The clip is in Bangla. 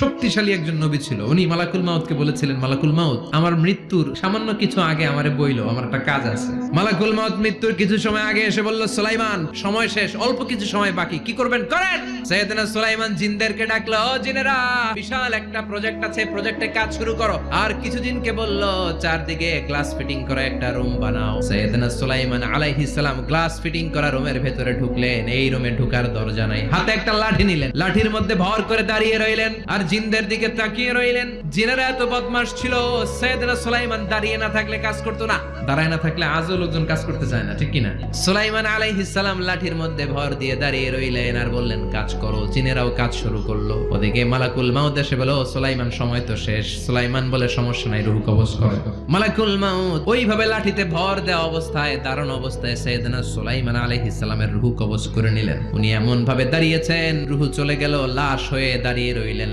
শক্তিশালী একজন নবী ছিল। উনি মালাকুল মাউতকে বলেছিলেন, মালাকুল মাউত, আমার মৃত্যুর সামান্য কিছু আগে আমারে বইলো, আমার একটা কাজ আছে। মালাকুল মাউত মৃত্যুর কিছু সময় আগে এসে বলল, সুলাইমান, সময় শেষ, অল্প কিছু সময় বাকি, কি করবেন করেন। সাইয়েদনা সুলাইমান জিনদেরকে ডাকলো, ও জিনেরা, বিশাল একটা প্রজেক্ট আছে, প্রজেক্টে কাজ শুরু করো। আর কিছু জিনকে বলল, চারদিকে গ্লাস ফিটিং করা একটা রুম বানাও। সাইয়েদনা সুলাইমান আলাইহিস সালাম গ্লাস ফিটিং করা রুমের ভেতরে ঢুকলেন। এই রুমে ঢুকার দরজা নাই, হাতে একটা লাঠি নিলেন, লাঠির মধ্যে ভর করে দাঁড়িয়ে রইলেন আর জিনদের দিকে তাকিয়ে রইলেন। জিনেরা এত বদমাশ ছিল, সাইয়েদনা সুলাইমান দাঁড়িয়ে না থাকলে কাজ করতো না, দাঁড়ায় না থাকলে আজও লোকজন কাজ করতে চায় না, ঠিক কিনা? সুলাইমান আলাইহিস সালাম লাঠির মধ্যে ভর দিয়ে দাঁড়িয়ে রইলেন আর বললেন, কাজ করো। জিনেরাও কাজ শুরু করলো। ওদিকে মালাকুল মাউত এসে বলো, সুলাইমান, সময় তো শেষ। সুলাইমান বলে, সমস্যা নাই, রূহ কবজ করো। মালাকুল মাউত ওইভাবে লাঠিতে ভর দেওয়া অবস্থায়, দারুণ অবস্থায় সাইয়েদনা সুলাইমান আলাইহিস সালামের রূহ কবজ করে নিলেন। উনি এমন ভাবে দাঁড়িয়েছেন, রূহ চলে গেল, লাশ হয়ে দাঁড়িয়ে রইলেন।